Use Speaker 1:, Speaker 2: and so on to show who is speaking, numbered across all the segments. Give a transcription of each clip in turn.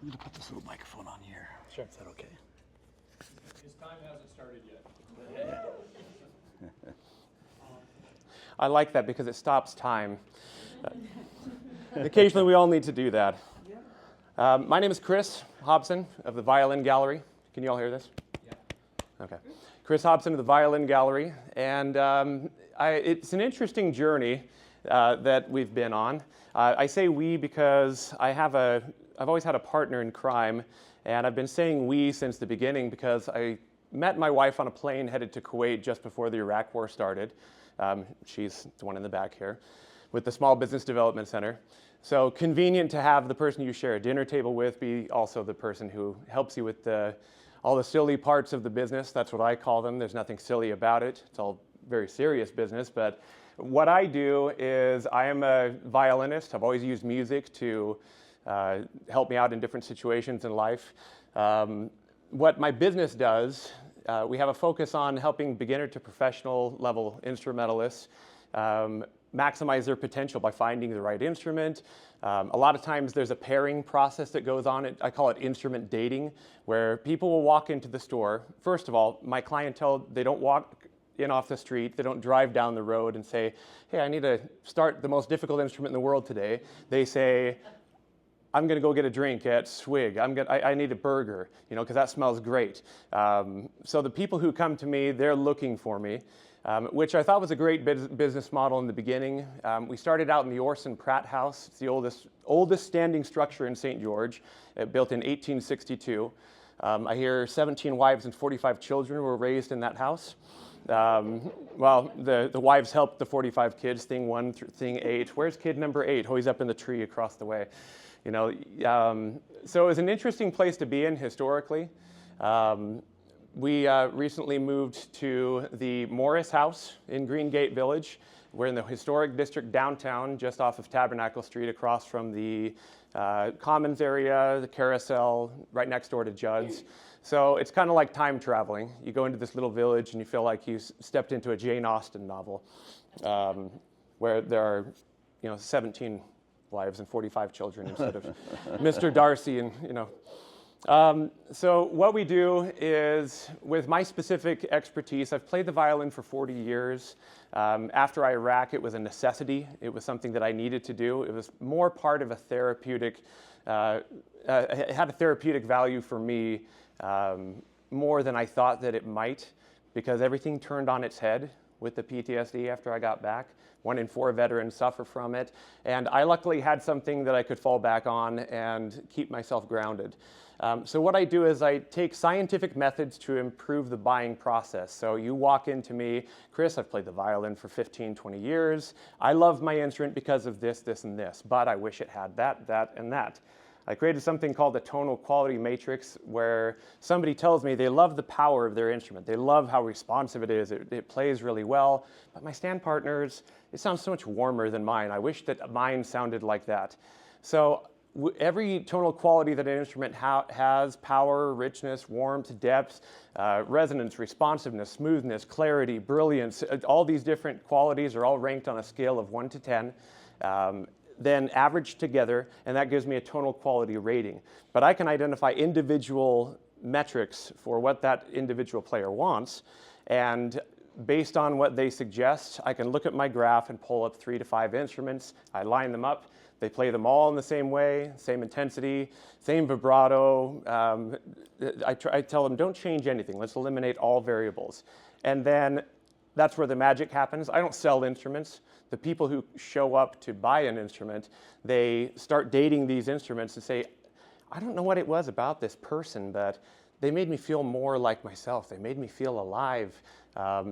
Speaker 1: I'm going to put this little microphone on here.
Speaker 2: Sure.
Speaker 1: Is that okay?
Speaker 3: His time hasn't started yet.
Speaker 2: I like that because it stops time. Occasionally we all need to do that. My name is Chris Hobson of the Violin Gallery. Can you all hear this?
Speaker 3: Yeah.
Speaker 2: Okay. Chris Hobson of the Violin Gallery. And it's an interesting journey that we've been on. I say we because I've always had a partner in crime, and I've been saying we since the beginning because I met my wife on a plane headed to Kuwait just before the Iraq War started. She's the one in the back here, with the Small Business Development Center. So convenient to have the person you share a dinner table with be also the person who helps you with all the silly parts of the business. That's what I call them. There's nothing silly about it. It's all very serious business. But what I do is I am a violinist. I've always used music to help me out in different situations in life. What my business does, we have a focus on helping beginner to professional level instrumentalists maximize their potential by finding the right instrument. A lot of times there's a pairing process that goes on. I call it instrument dating, where people will walk into the store. First of all, my clientele, they don't walk in off the street. They don't drive down the road and say, hey, I need to start the most difficult instrument in the world today. They say, I'm going to go get a drink at Swig. I need a burger, because that smells great. So the people who come to me, they're looking for me, which I thought was a great business model in the beginning. We started out in the Orson Pratt House. It's the oldest standing structure in St. George, built in 1862. I hear 17 wives and 45 children were raised in that house. Well, the wives helped the 45 kids, thing 1 through thing 8. Where's kid number 8? Oh, he's up in the tree across the way. So it was an interesting place to be in historically. We recently moved to the Morris House in Green Gate Village. We're in the historic district downtown, just off of Tabernacle Street, across from the Commons area, the Carousel, right next door to Judd's. So it's kind of like time traveling. You go into this little village and you feel like you stepped into a Jane Austen novel, where there are, 17 wives and 45 children instead of Mr. Darcy and, So what we do is, with my specific expertise, I've played the violin for 40 years. After Iraq, it was a necessity. It was something that I needed to do. It was more part of a therapeutic, it had a therapeutic value for me, more than I thought that it might, because everything turned on its head with the PTSD after I got back. 1 in 4 veterans suffer from it. And I luckily had something that I could fall back on and keep myself grounded. So what I do is I take scientific methods to improve the buying process. So you walk into me, Chris, I've played the violin for 15, 20 years. I love my instrument because of this, this, and this, but I wish it had that, that, and that. I created something called the Tonal Quality Matrix, where somebody tells me they love the power of their instrument. They love how responsive it is. It plays really well. But my stand partners, it sounds so much warmer than mine. I wish that mine sounded like that. So every tonal quality that an instrument has, power, richness, warmth, depth, resonance, responsiveness, smoothness, clarity, brilliance, all these different qualities are all ranked on a scale of 1 to 10. Then averaged together, and that gives me a tonal quality rating. But I can identify individual metrics for what that individual player wants, and based on what they suggest, I can look at my graph and pull up 3 to 5 instruments. I line them up. They play them all in the same way, same intensity, same vibrato. I tell them, don't change anything. Let's eliminate all variables. And then that's where the magic happens. I don't sell instruments. The people who show up to buy an instrument, they start dating these instruments and say, I don't know what it was about this person, but they made me feel more like myself. They made me feel alive.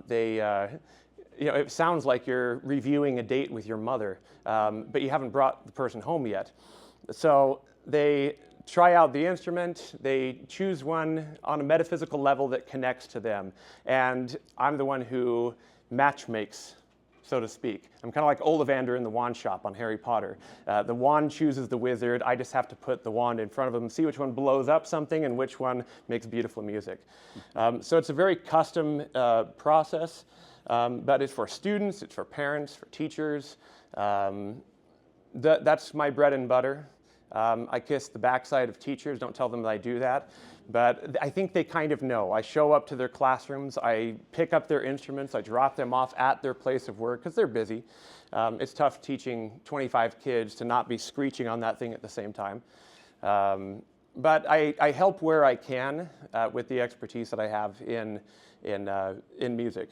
Speaker 2: It sounds like you're reviewing a date with your mother, but you haven't brought the person home yet. So they try out the instrument, they choose one on a metaphysical level that connects to them. And I'm the one who matchmakes, so to speak. I'm kind of like Ollivander in the wand shop on Harry Potter. The wand chooses the wizard. I just have to put the wand in front of them, see which one blows up something and which one makes beautiful music. So it's a very custom process, but it's for students, it's for parents, for teachers. That's my bread and butter. I kiss the backside of teachers, don't tell them that I do that. But I think they kind of know. I show up to their classrooms, I pick up their instruments, I drop them off at their place of work because they're busy. It's tough teaching 25 kids to not be screeching on that thing at the same time. But I help where I can with the expertise that I have in music.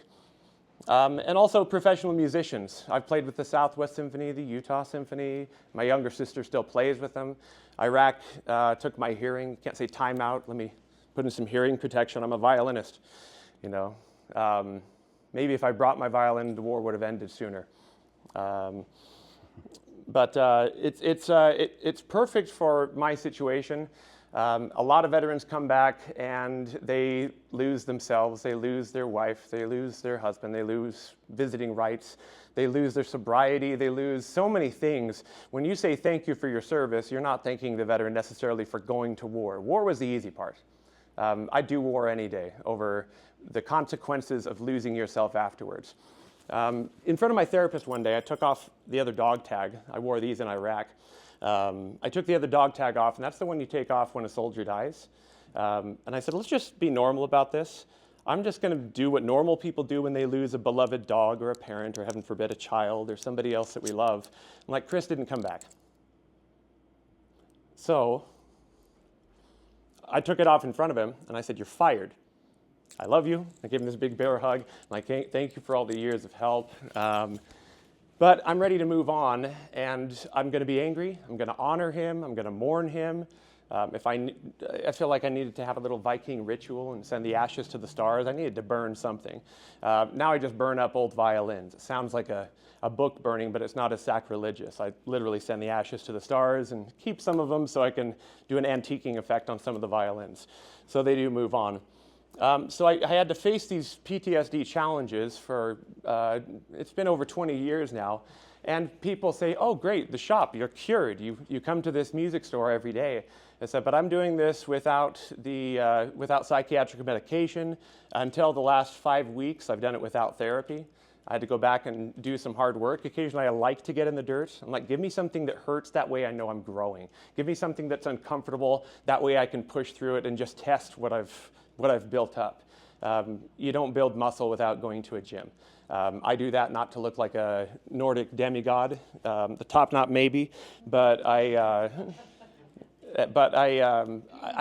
Speaker 2: And also professional musicians. I've played with the Southwest Symphony, the Utah Symphony. My younger sister still plays with them. Iraq took my hearing. Can't say time out. Let me put in some hearing protection. I'm a violinist, you know. Maybe if I brought my violin, the war would have ended sooner. But it's perfect for my situation. A lot of veterans come back and they lose themselves, they lose their wife, they lose their husband, they lose visiting rights, they lose their sobriety, they lose so many things. When you say thank you for your service, you're not thanking the veteran necessarily for going to war. War was the easy part. I'd do war any day over the consequences of losing yourself afterwards. In front of my therapist one day, I took off the other dog tag. I wore these in Iraq. I took the other dog tag off, and that's the one you take off when a soldier dies. And I said, let's just be normal about this. I'm just going to do what normal people do when they lose a beloved dog or a parent or, heaven forbid, a child or somebody else that we love. I'm like, Chris didn't come back. So I took it off in front of him, and I said, you're fired. I love you. I gave him this big bear hug. I'm like, thank you for all the years of help. But I'm ready to move on, and I'm going to be angry. I'm going to honor him. I'm going to mourn him. I feel like I needed to have a little Viking ritual and send the ashes to the stars. I needed to burn something. Now I just burn up old violins. It sounds like a book burning, but it's not as sacrilegious. I literally send the ashes to the stars and keep some of them so I can do an antiquing effect on some of the violins. So they do move on. So I had to face these PTSD challenges for, it's been over 20 years now, and people say, oh great, the shop, you're cured, you come to this music store every day. I said, but I'm doing this without psychiatric medication. Until the last 5 weeks, I've done it without therapy. I had to go back and do some hard work. Occasionally I like to get in the dirt. I'm like, give me something that hurts, that way I know I'm growing. Give me something that's uncomfortable, that way I can push through it and just test what I've built up. You don't build muscle without going to a gym. I do that not to look like a Nordic demigod, the top knot maybe, but I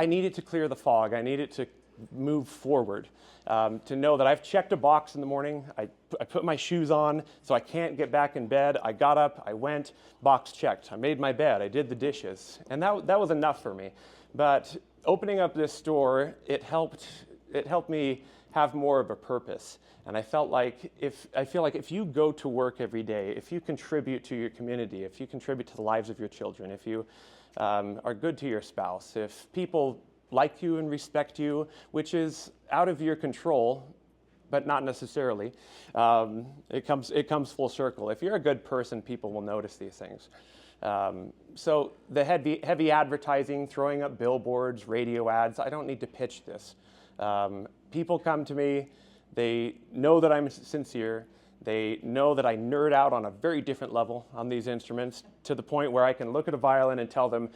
Speaker 2: needed to clear the fog. I needed to move forward, to know that I've checked a box in the morning. I put my shoes on so I can't get back in bed. I got up, I went, box checked. I made my bed, I did the dishes, and that was enough for me. But opening up this store, it helped me have more of a purpose. And I feel like if you go to work every day, if you contribute to your community, if you contribute to the lives of your children, if you are good to your spouse, if people like you and respect you, which is out of your control, but not necessarily, it comes full circle. If you're a good person, people will notice these things. So the heavy advertising, throwing up billboards, radio ads, I don't need to pitch this. People come to me, they know that I'm sincere, they know that I nerd out on a very different level on these instruments, to the point where I can look at a violin and tell them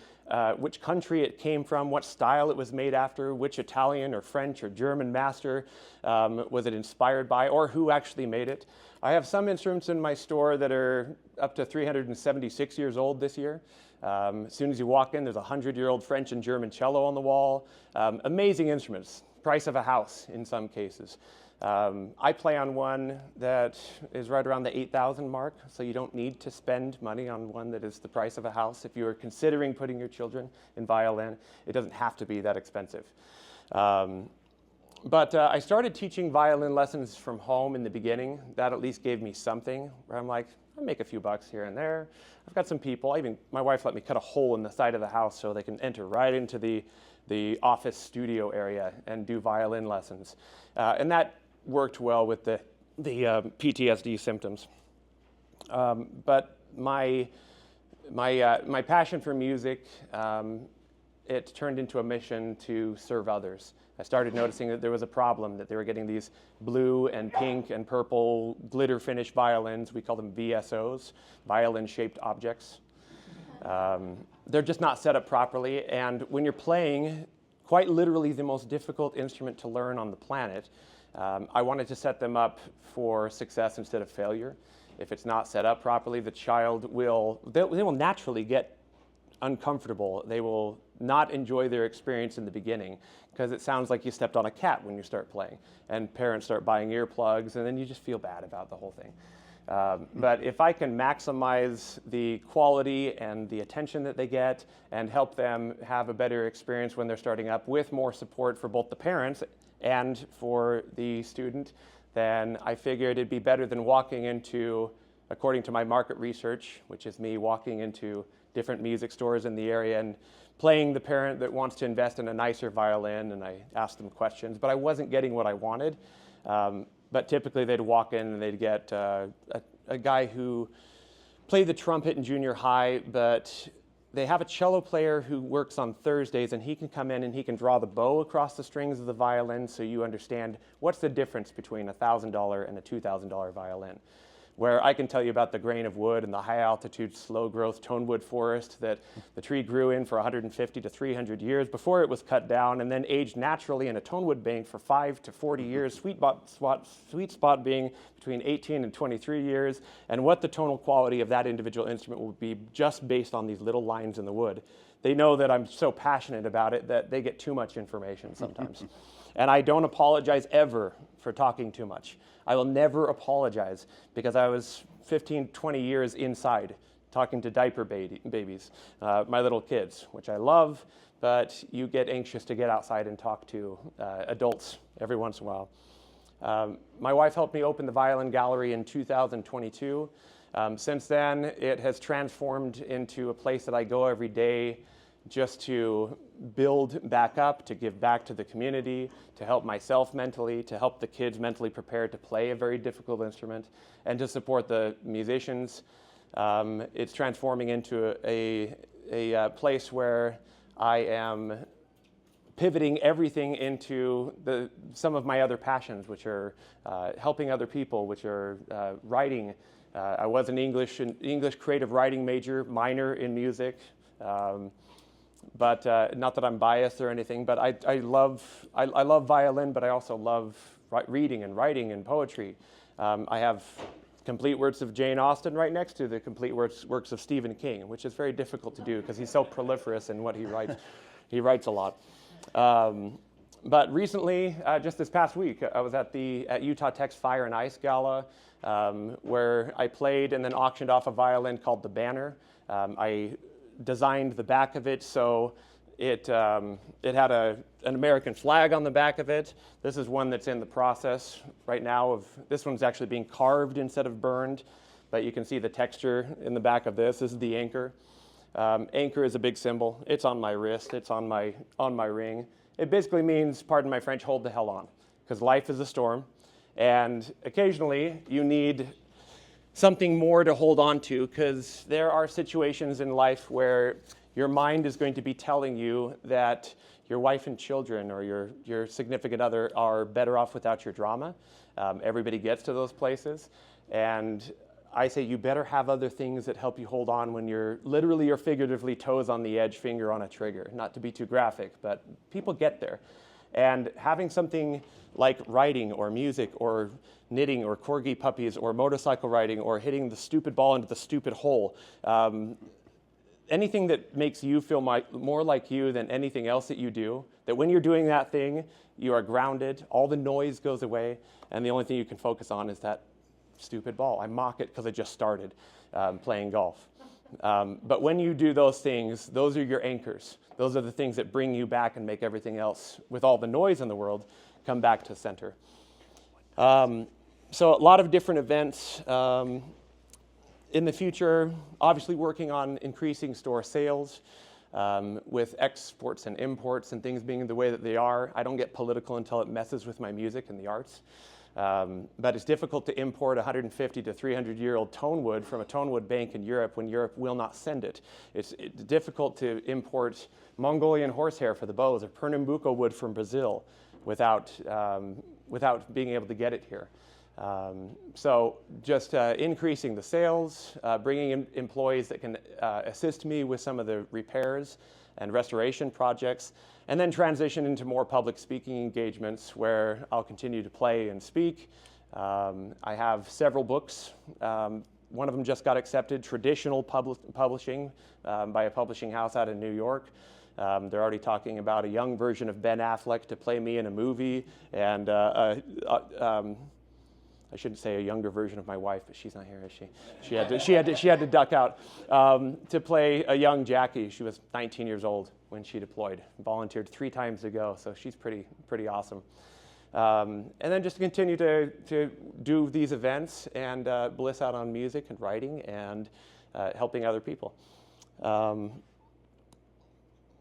Speaker 2: which country it came from, what style it was made after, which Italian or French or German master was it inspired by, or who actually made it. I have some instruments in my store that are up to 376 years old this year. As soon as you walk in, there's a 100-year-old French and German cello on the wall. Amazing instruments, price of a house in some cases. I play on one that is right around the 8,000 mark, so you don't need to spend money on one that is the price of a house. If you are considering putting your children in violin, it doesn't have to be that expensive. But I started teaching violin lessons from home in the beginning. That at least gave me something where I'm like, I'll make a few bucks here and there. I've got some people. My wife let me cut a hole in the side of the house so they can enter right into the office studio area and do violin lessons. And that worked well with the PTSD symptoms. But my passion for music, it turned into a mission to serve others. I started noticing that there was a problem, that they were getting these blue and pink and purple glitter finish violins. We call them VSOs, violin-shaped objects. they're just not set up properly. And when you're playing, quite literally the most difficult instrument to learn on the planet, I wanted to set them up for success instead of failure. If it's not set up properly, the child they will naturally get uncomfortable. They will not enjoy their experience in the beginning because it sounds like you stepped on a cat when you start playing, and parents start buying earplugs, and then you just feel bad about the whole thing. But if I can maximize the quality and the attention that they get and help them have a better experience when they're starting up with more support for both the parents and for the student, then I figured it'd be better than walking into, according to my market research, which is me walking into different music stores in the area and playing the parent that wants to invest in a nicer violin, and I asked them questions, but I wasn't getting what I wanted. But typically they'd walk in and they'd get a guy who played the trumpet in junior high, but they have a cello player who works on Thursdays, and he can come in and he can draw the bow across the strings of the violin, so you understand what's the difference between a $1,000 and a $2,000 violin. Where I can tell you about the grain of wood and the high altitude, slow growth tonewood forest that the tree grew in for 150 to 300 years before it was cut down, and then aged naturally in a tonewood bank for 5 to 40 years, sweet spot being between 18 and 23 years, and what the tonal quality of that individual instrument will be just based on these little lines in the wood. They know that I'm so passionate about it that they get too much information sometimes. And I don't apologize ever for talking too much. I will never apologize because I was 15, 20 years inside talking to diaper babies, my little kids, which I love, but you get anxious to get outside and talk to adults every once in a while. My wife helped me open the Violin Gallery in 2022. Since then, it has transformed into a place that I go every day just to build back up, to give back to the community, to help myself mentally, to help the kids mentally prepared to play a very difficult instrument, and to support the musicians. It's transforming into a place where I am pivoting everything into some of my other passions, which are helping other people, which are writing. I was an English creative writing minor in music. But not that I'm biased or anything, but I love violin, but I also love reading and writing and poetry. I have complete works of Jane Austen right next to the complete works of Stephen King, which is very difficult to do because he's so proliferous in what he writes. He writes a lot. But recently, just this past week, I was at Utah Tech's Fire and Ice Gala, where I played and then auctioned off a violin called the Banner. I designed the back of it so it had an American flag on the back of it. This is one that's in the process right now this one's actually being carved instead of burned, but you can see the texture in the back of this. This is the anchor. Anchor is a big symbol. It's on my wrist. It's on my ring. It basically means, pardon my French, hold the hell on, because life is a storm, and occasionally you need something more to hold on to, because there are situations in life where your mind is going to be telling you that your wife and children or your significant other are better off without your drama. Everybody gets to those places, and I say you better have other things that help you hold on when you're literally or figuratively toes on the edge, finger on a trigger. Not to be too graphic, but people get there. And having something like writing or music or knitting or corgi puppies or motorcycle riding or hitting the stupid ball into the stupid hole, anything that makes you feel more like you than anything else that you do, that when you're doing that thing, you are grounded, all the noise goes away, and the only thing you can focus on is that stupid ball. I mock it because I just started playing golf. But when you do those things, those are your anchors. Those are the things that bring you back and make everything else, with all the noise in the world, come back to center. So a lot of different events. In the future, obviously working on increasing store sales with exports and imports and things being the way that they are. I don't get political until it messes with my music and the arts. But it's difficult to import 150 to 300-year-old tonewood from a tonewood bank in Europe when Europe will not send it. It's difficult to import Mongolian horsehair for the bows or Pernambuco wood from Brazil without being able to get it here. So just increasing the sales, bringing in employees that can assist me with some of the repairs and restoration projects, and then transition into more public speaking engagements where I'll continue to play and speak. I have several books. One of them just got accepted, traditional publishing by a publishing house out in New York. They're already talking about a young version of Ben Affleck to play me in a movie, and I shouldn't say a younger version of my wife, but she's not here, is she? She had to duck out to play a young Jackie. She was 19 years old when she deployed. Volunteered 3 times to go, so she's pretty awesome. And then just to continue to do these events and bliss out on music and writing and helping other people.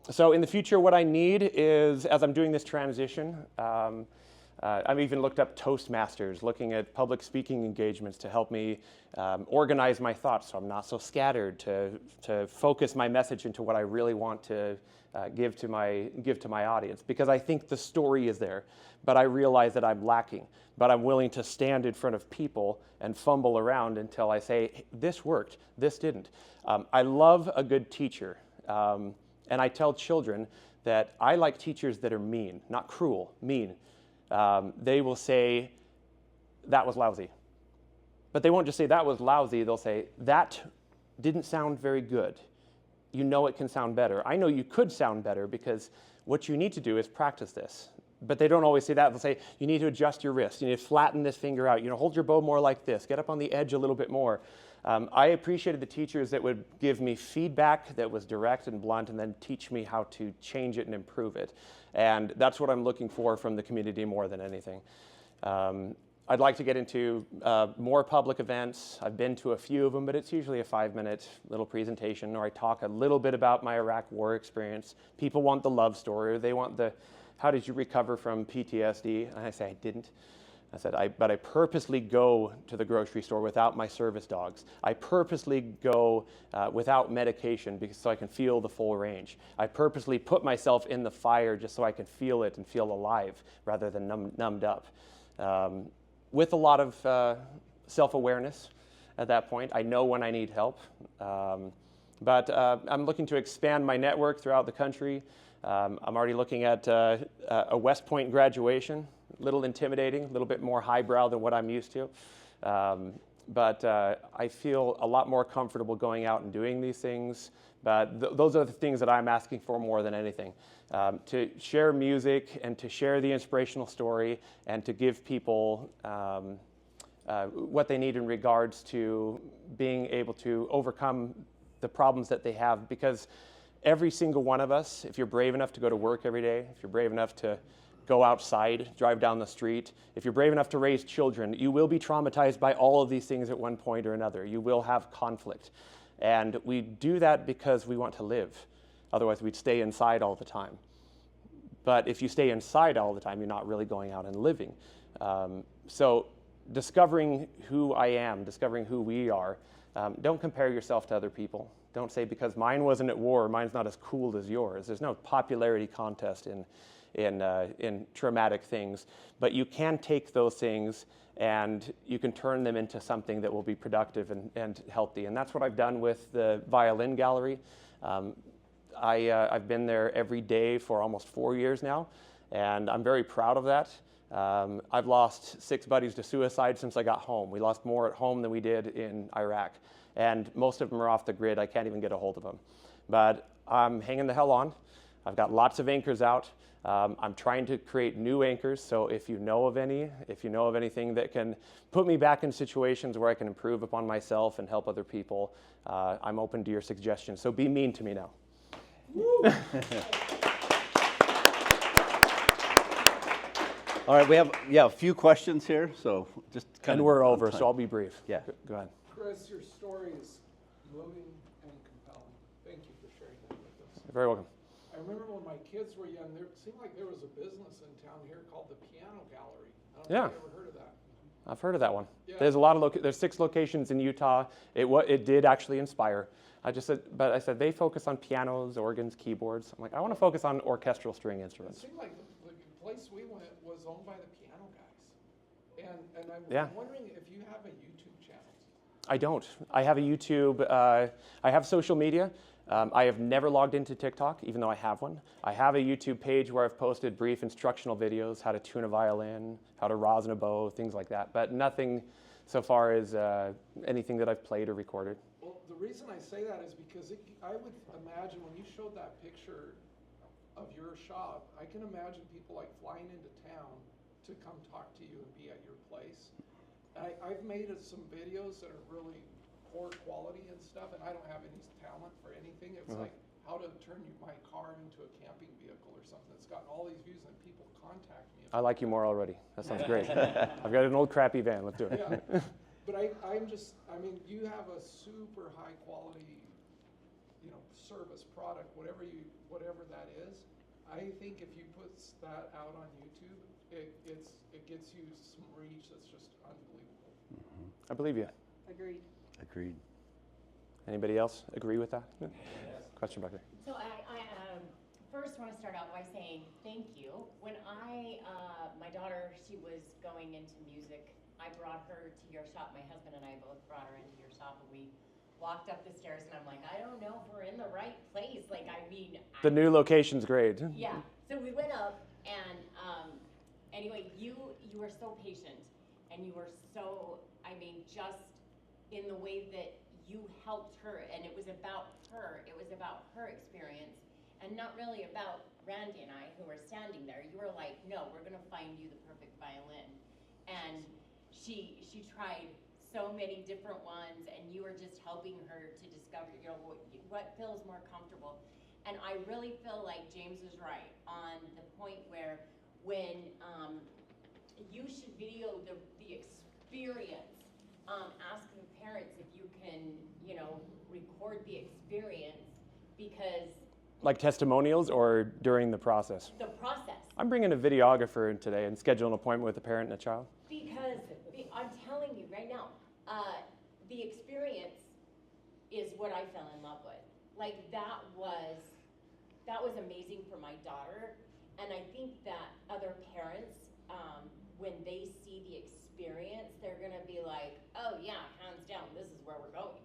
Speaker 2: So in the future, what I need is, as I'm doing this transition, I've even looked up Toastmasters, looking at public speaking engagements to help me organize my thoughts so I'm not so scattered, to focus my message into what I really want to give to my audience. Because I think the story is there, but I realize that I'm lacking. But I'm willing to stand in front of people and fumble around until I say, hey, this worked, this didn't. I love a good teacher. And I tell children that I like teachers that are mean, not cruel, mean. They will say, that was lousy. But they won't just say, that was lousy. They'll say, that didn't sound very good. You know it can sound better. I know you could sound better because what you need to do is practice this. But they don't always say that. They'll say, you need to adjust your wrist. You need to flatten this finger out. Hold your bow more like this. Get up on the edge a little bit more. I appreciated the teachers that would give me feedback that was direct and blunt and then teach me how to change it and improve it. And that's what I'm looking for from the community more than anything. I'd like to get into more public events. I've been to a few of them, but it's usually a 5-minute little presentation, or I talk a little bit about my Iraq war experience. People want the love story. They want the, how did you recover from PTSD? And I say, I didn't. I said, but I purposely go to the grocery store without my service dogs. I purposely go without medication so I can feel the full range. I purposely put myself in the fire just so I can feel it and feel alive rather than numbed up. With a lot of self-awareness at that point. I know when I need help. But I'm looking to expand my network throughout the country. I'm already looking at a West Point graduation. A little intimidating, a little bit more highbrow than what I'm used to. But I feel a lot more comfortable going out and doing these things. But those are the things that I'm asking for more than anything. To share music and to share the inspirational story and to give people what they need in regards to being able to overcome the problems that they have. Because every single one of us, if you're brave enough to go to work every day, if you're brave enough to go outside, drive down the street, if you're brave enough to raise children, you will be traumatized by all of these things at one point or another. You will have conflict. And we do that because we want to live. Otherwise, we'd stay inside all the time. But if you stay inside all the time, you're not really going out and living. So discovering who I am, discovering who we are, don't compare yourself to other people. Don't say, because mine wasn't at war, mine's not as cool as yours. There's no popularity contest in traumatic things, but you can take those things and you can turn them into something that will be productive and healthy. And that's what I've done with the Violin Gallery. I've been there every day for almost 4 years now, and I'm very proud of that. I've lost 6 buddies to suicide since I got home. We lost more at home than we did in Iraq, and most of them are off the grid. I can't even get a hold of them. But I'm hanging the hell on. I've got lots of anchors out. I'm trying to create new anchors, so if you know of anything that can put me back in situations where I can improve upon myself and help other people, I'm open to your suggestions. So be mean to me now.
Speaker 4: All right, we have a few questions here, so just kind
Speaker 2: and we're over, so I'll be brief.
Speaker 4: Yeah.
Speaker 2: Go ahead.
Speaker 3: Chris, your story is moving and compelling. Thank you for sharing that with us.
Speaker 2: You're very welcome.
Speaker 3: I remember when my kids were young, there seemed like there was a business in town here called the Piano Gallery. I don't know if you've ever heard of that.
Speaker 2: I've heard of that one.
Speaker 3: Yeah.
Speaker 2: There's a lot of there's 6 locations in Utah. It did actually inspire. I said they focus on pianos, organs, keyboards. I'm like, I want to focus on orchestral string
Speaker 3: It
Speaker 2: instruments.
Speaker 3: seemed like the place we went was owned by the piano guys. And
Speaker 2: Yeah.
Speaker 3: I'm wondering if you have a YouTube channel.
Speaker 2: I don't. I have a YouTube. I have social media. I have never logged into TikTok, even though I have one. I have a YouTube page where I've posted brief instructional videos, how to tune a violin, how to rosin a bow, things like that. But nothing so far as anything that I've played or recorded.
Speaker 3: Well, the reason I say that is because I would imagine when you showed that picture of your shop, I can imagine people like flying into town to come talk to you and be at your place. I've made some videos that are really poor quality and stuff, and I don't have any talent for anything. It's like how to turn my car into a camping vehicle or something. It's gotten all these views, and people contact me.
Speaker 2: I like you more already. That sounds great. I've got an old crappy van. Let's do it.
Speaker 3: Yeah. But I mean, you have a super high quality, service product, whatever that is. I think if you put that out on YouTube, it gets you some reach that's just unbelievable.
Speaker 2: I believe you.
Speaker 5: Agreed.
Speaker 4: Agreed.
Speaker 2: Anybody else agree with that? Question back there.
Speaker 6: So I first want to start out by saying thank you. When my daughter, she was going into music, I brought her to your shop. My husband and I both brought her into your shop, and we walked up the stairs, and I'm like, I don't know if we're in the right place.
Speaker 2: The new location's great.
Speaker 6: Yeah. So we went up, and anyway, you were so patient, and you were so, just in the way that you helped her, and it was about her. It was about her experience, and not really about Randy and I, who were standing there. You were like, no, we're going to find you the perfect violin. And she tried so many different ones, and you were just helping her to discover, what feels more comfortable. And I really feel like James was right on the point where when you should video the experience, ask the parents if you can, record the experience, because
Speaker 2: Like testimonials or during the process?
Speaker 6: the process.
Speaker 2: I'm bringing a videographer in today and schedule an appointment with a parent and a child.
Speaker 6: Because I'm telling you right now, the experience is what I fell in love with. Like that was amazing for my daughter, and I think that other parents, when they see the experience, they're gonna be like, oh yeah, hands down, this is where we're going.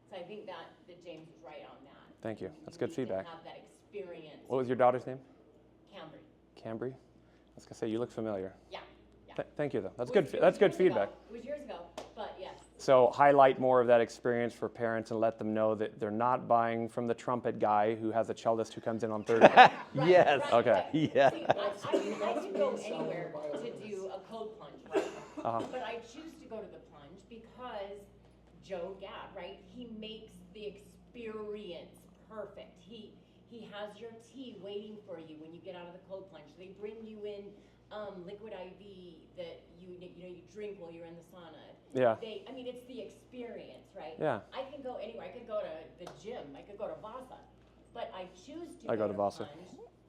Speaker 6: So I think that James was right on that.
Speaker 2: Thank you. That's
Speaker 6: You
Speaker 2: good
Speaker 6: need
Speaker 2: feedback.
Speaker 6: to have that experience.
Speaker 2: What was your daughter's name?
Speaker 6: Cambry.
Speaker 2: Cambry? I was gonna say you look familiar.
Speaker 6: Yeah.
Speaker 2: Thank you though. That's
Speaker 6: It
Speaker 2: good.
Speaker 6: was- it
Speaker 2: That's
Speaker 6: was
Speaker 2: good
Speaker 6: years
Speaker 2: feedback.
Speaker 6: ago. It was years ago, but yes.
Speaker 2: So highlight more of that experience for parents and let them know that they're not buying from the trumpet guy who has a cellist who comes in on Thursday.
Speaker 4: Yes.
Speaker 2: Okay.
Speaker 6: Right.
Speaker 4: Yeah.
Speaker 6: See, I could go anywhere to do a code plunge, right? But I choose to go to the plunge because Joe Gadd, right? He makes the experience perfect. He has your tea waiting for you when you get out of the cold plunge. They bring you in liquid IV that you drink while you're in the sauna.
Speaker 2: Yeah.
Speaker 6: It's the experience, right?
Speaker 2: Yeah.
Speaker 6: I can go anywhere. I could go to the gym. I could go to Vasa, but I choose to
Speaker 2: I go to Vasa.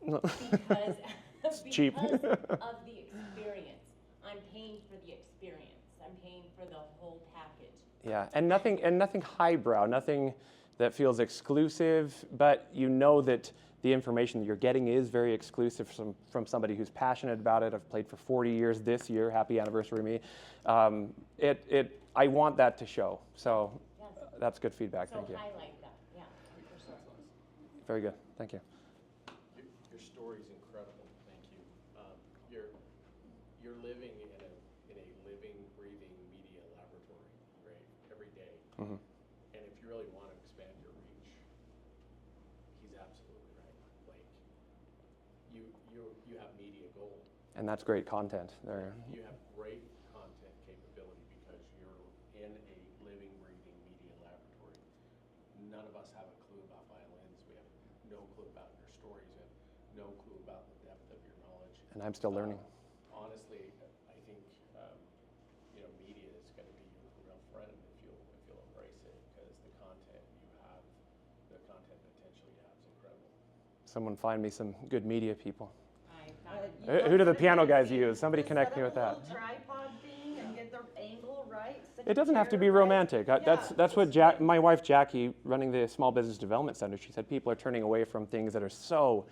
Speaker 6: plunge because
Speaker 2: cheap.
Speaker 6: because of the experience. I'm paying for the experience. I'm paying for the whole package.
Speaker 2: Yeah, and nothing highbrow, nothing that feels exclusive, but you know that the information that you're getting is very exclusive from somebody who's passionate about it. I've played for 40 years this year. Happy anniversary me. I want that to show. So
Speaker 6: Yes.
Speaker 2: that's good feedback.
Speaker 6: So
Speaker 2: Thank you.
Speaker 6: highlight that. Yeah.
Speaker 2: Very good. Thank you.
Speaker 7: Your story's incredible. Thank you. You're living in a living, breathing media laboratory, right? Every day.
Speaker 2: Mhm.
Speaker 7: And if you really want to expand your reach, he's absolutely right. Like you have media gold.
Speaker 2: And that's great content there.
Speaker 7: You have great content capability because you're in a living, breathing media laboratory. None of us have a clue about violins. We have no clue about your stories. We have no clue about the depth of your knowledge.
Speaker 2: And I'm still learning.
Speaker 7: Honestly, I think media is going to be your real friend if you'll embrace it, because the content potential you have is incredible.
Speaker 2: Someone find me some good media people.
Speaker 6: I
Speaker 2: Who do the piano guys use? Somebody connect me with that.
Speaker 5: Set up a little tripod thing and get the angle right. Sit
Speaker 2: It doesn't have to be
Speaker 5: chair, right?
Speaker 2: romantic.
Speaker 5: Yeah,
Speaker 2: That's what my wife Jackie, running the Small Business Development Center, she said people are turning away from things that are so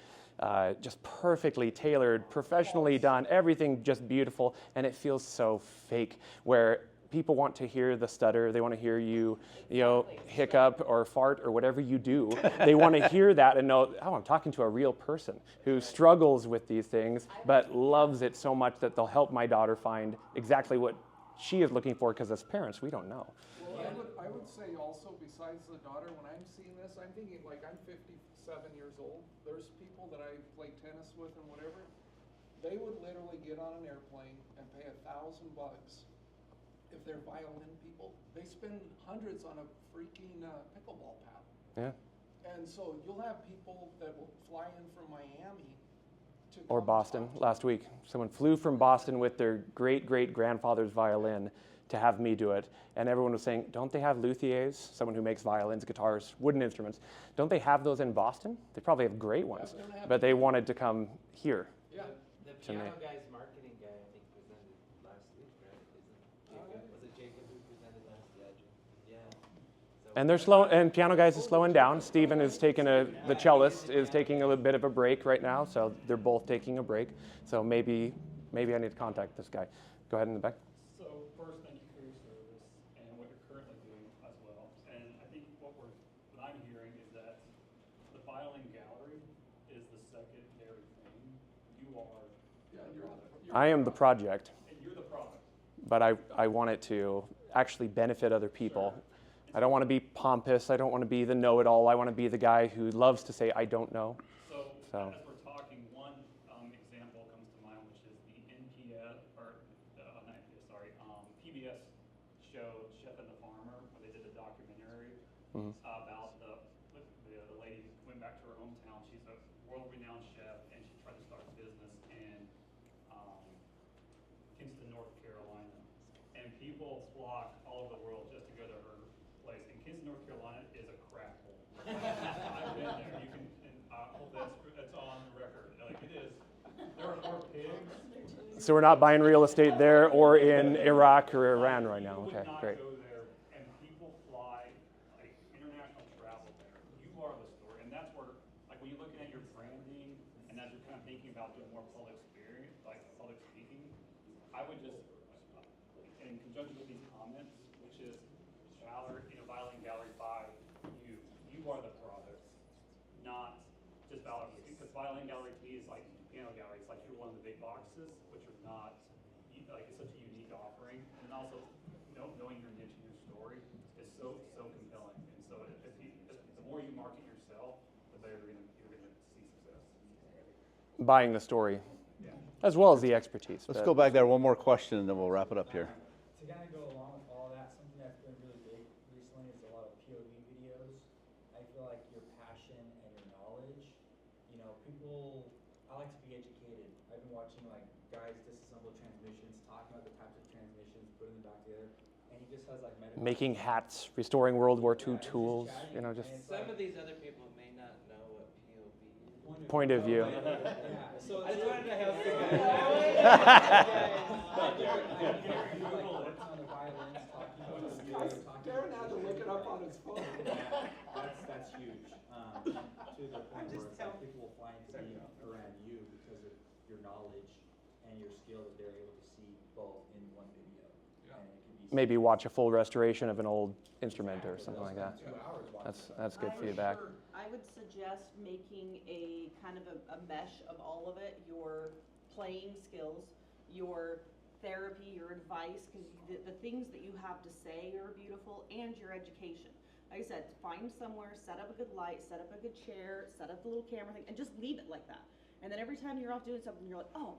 Speaker 2: just perfectly tailored, professionally done, everything just beautiful, and it feels so fake. Where people want to hear the stutter, they want to hear you, hiccup or fart or whatever you do. They want to hear that and know, oh, I'm talking to a real person who struggles with these things, but loves it so much that they'll help my daughter find exactly what she is looking for, because as parents, we don't know.
Speaker 3: Well, I would say also, besides the daughter, when I'm seeing this, I'm thinking, like, I'm 57 years old. There's people that I play tennis with and whatever. They would literally get on an airplane and pay $1,000. If they're violin people, they spend hundreds on a freaking pickleball paddle.
Speaker 2: Yeah.
Speaker 3: And so you'll have people that will fly in from Miami to
Speaker 2: Or
Speaker 3: come
Speaker 2: Boston
Speaker 3: talk to
Speaker 2: last week. Someone flew from Boston with their great-great-grandfather's violin to have me do it. And everyone was saying, don't they have Luthiers, someone who makes violins, guitars, wooden instruments, don't they have those in Boston? They probably have great ones. But they wanted to come here.
Speaker 3: Yeah.
Speaker 8: The
Speaker 2: To me.
Speaker 8: piano guy's marketing guy, I think, presented last week, right? Isn't Jacob? Was it Jacob who presented last? Yeah. So
Speaker 2: And they're slow, and Piano Guys is slowing down. Stephen is taking the cellist is taking a little bit of a break right now, so they're both taking a break. So maybe I need to contact this guy. Go ahead in the back.
Speaker 9: So first, thank you for your service and what you're currently doing as well. And I think what I'm hearing is that the Violin Gallery is the secondary thing. You are,
Speaker 2: I am the project,
Speaker 9: and you're the product.
Speaker 2: but I want it to actually benefit other people. I don't want to be pompous. I don't want to be the know-it-all. I want to be the guy who loves to say, I don't know.
Speaker 9: So as we're talking, one example comes to mind, which is the NPS, or not NPS, sorry, PBS show Chef and the Farmer, where they did a documentary about the lady who went back to her hometown. She's a world-renowned chef, and she tried to start a business in Kinston, North Carolina. And people flock all over the world just to go to her place. And Kinston, North Carolina is a crap hole. I've been there. You can, and I hope that's on record. Like, it is. There are more pigs.
Speaker 2: So we're not buying real estate there or in Iraq or Iran right now.
Speaker 9: You
Speaker 2: Okay,
Speaker 9: would not
Speaker 2: great.
Speaker 9: go there, and people fly, like, international travel there. You are the story, and that's where, like, when you're looking at your branding, and as you're kind of thinking about doing more public experience, like public speaking, I would just, in conjunction with these comments, which is Violin Gallery by you. You are the product, not just Violin. Because Violin Gallery to me is like Piano Gallery. It's like you're one of the big boxes, which are not, like, it's such a unique offering. And also, knowing your niche and your story is so compelling. And so the more you market yourself, the better you're gonna see success.
Speaker 2: Buying the story, as well as the expertise.
Speaker 4: Let's
Speaker 2: but-
Speaker 4: go back there, one more question, and then we'll wrap it up here.
Speaker 10: To kind of go along with all that, something that's been really big recently is a lot of POV videos. I feel like your passion and your knowledge, people, I like to be educated. I've been watching like guys disassemble transmissions, talking about the types of transmissions, putting them back together, and he just has like
Speaker 2: Making hats, restoring World War II
Speaker 10: Yeah, and
Speaker 2: tools,
Speaker 10: just chatting,
Speaker 2: just
Speaker 10: and it's
Speaker 8: some
Speaker 10: like-
Speaker 8: of these other people may not know what POV is.
Speaker 2: point of view.
Speaker 10: Yeah, so
Speaker 8: I just wanted to help you
Speaker 10: guys.
Speaker 3: Darren had to look it up on his phone.
Speaker 10: That's huge. To the point where it's like people will find to be around you because of your knowledge and your skill that they're able to see both in one video. And it can be
Speaker 2: Maybe watch a full restoration of an old instrument or something like that.
Speaker 10: 2 hours watching.
Speaker 2: That's good
Speaker 5: I'm
Speaker 2: feedback.
Speaker 5: sure- I would suggest making a kind of a mesh of all of it, your playing skills, your therapy, your advice, because the things that you have to say are beautiful, and your education. Like I said, find somewhere, set up a good light, set up a good chair, set up the little camera thing, and just leave it like that. And then every time you're off doing something, you're like, oh,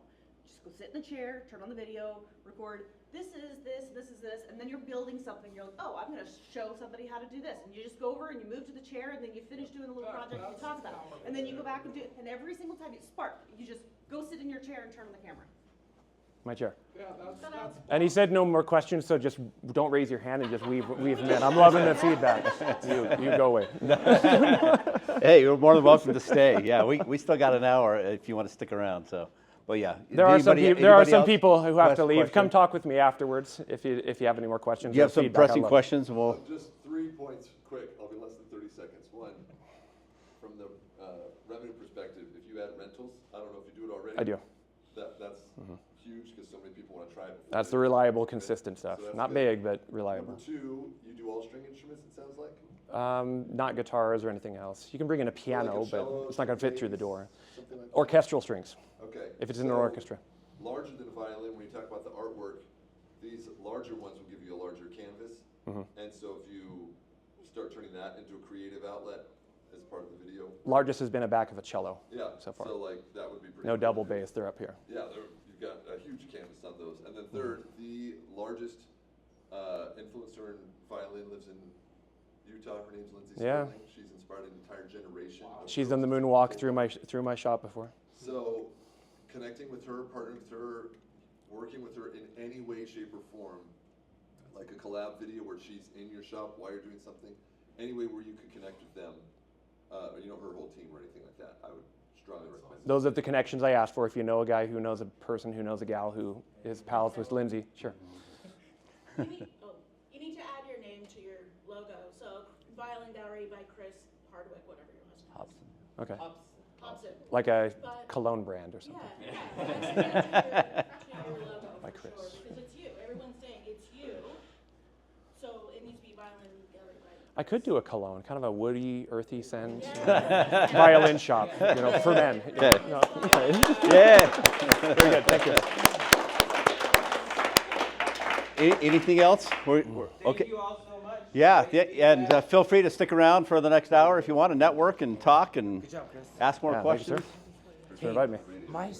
Speaker 5: just go sit in the chair, turn on the video, record, this is this, and then you're building something, you're like, oh, I'm gonna show somebody how to do this. And you just go over and you move to the chair, and then you finish doing the little project and you talk about it. And then you go back and do it, and every single time you spark, you just go sit in your chair and turn on the camera.
Speaker 2: My chair.
Speaker 3: Yeah, that's.
Speaker 2: And he said no more questions, so just don't raise your hand and just weave them in. I'm loving the feedback. You go away.
Speaker 4: Hey, you're more than welcome to stay. Yeah, we still got an hour if you want to stick around. So, But yeah.
Speaker 2: There are some
Speaker 4: Anybody else
Speaker 2: people who have to leave.
Speaker 4: question?
Speaker 2: Come talk with me afterwards if you have any more questions.
Speaker 4: Do you
Speaker 2: or
Speaker 4: have some
Speaker 2: feedback, I'd
Speaker 4: pressing
Speaker 2: love it.
Speaker 4: questions? Well,
Speaker 1: Just 3 points quick. I'll be less than 30 seconds. One, from the revenue perspective, if you add rentals, I don't know if you do it already.
Speaker 2: I do.
Speaker 1: That's huge because so many people want to try it. before
Speaker 2: That's
Speaker 1: they
Speaker 2: the
Speaker 1: do it.
Speaker 2: reliable,
Speaker 1: Okay.
Speaker 2: consistent stuff.
Speaker 1: So that's
Speaker 2: Not
Speaker 1: good.
Speaker 2: big, but reliable.
Speaker 1: Number 2, you do all string instruments, it sounds like?
Speaker 2: Not guitars or anything else. You can bring in a
Speaker 1: So like
Speaker 2: piano,
Speaker 1: a cello,
Speaker 2: but it's not going to fit through the
Speaker 1: bass,
Speaker 2: door.
Speaker 1: Something like that?
Speaker 2: Orchestral strings,
Speaker 1: Okay.
Speaker 2: if it's in an
Speaker 1: so
Speaker 2: orchestra.
Speaker 1: Larger than a violin, when you talk about the artwork, these larger ones will give you a larger canvas. And so if you start turning that into a creative outlet as part of the video.
Speaker 2: Largest has been a back of a cello.
Speaker 1: Yeah,
Speaker 2: So far.
Speaker 1: so like that would be pretty
Speaker 2: No
Speaker 1: cool.
Speaker 2: double bass, they're up here.
Speaker 1: Yeah, you've got a huge canvas on those. And then third, the largest influencer in violin lives in Utah. Her name's Lindsay
Speaker 2: Yeah.
Speaker 1: Stirling. She's inspired an entire generation. Of
Speaker 2: She's done the
Speaker 1: girls.
Speaker 2: moonwalk through my shop before.
Speaker 1: So connecting with her, partnering with her, working with her in any way, shape, or form, like a collab video where she's in your shop while you're doing something, any way where you could connect with them, her whole team or anything like that, I would strongly recommend.
Speaker 2: Those are the connections I asked for. If you know a guy who knows a person who knows a gal who is pals with Lindsay, sure.
Speaker 11: You need to add your name to your logo. So Violin Gallery by Chris Hardwick, whatever your last name is.
Speaker 2: Okay.
Speaker 11: Hobson.
Speaker 2: Like a
Speaker 11: But-
Speaker 2: cologne brand or something.
Speaker 11: Yeah, add that to your logo
Speaker 2: By
Speaker 11: for
Speaker 2: Chris.
Speaker 11: sure, because it's you. Everyone's saying it's you. So it needs to be Violin Gallery by
Speaker 2: I could do a cologne, kind of a woody, earthy scent. Violin shop, for men.
Speaker 4: Okay.
Speaker 2: No, okay.
Speaker 4: yeah.
Speaker 2: Very good, thank you.
Speaker 4: Anything else? Okay.
Speaker 8: Thank you all so much.
Speaker 4: Yeah,
Speaker 8: Great
Speaker 4: and
Speaker 8: feedback.
Speaker 4: feel free to stick around for the next hour if you want to network and talk and
Speaker 8: Good job, Chris.
Speaker 4: ask more
Speaker 2: Yeah, thank you,
Speaker 4: questions.
Speaker 2: sir. Thanks for inviting me.
Speaker 8: My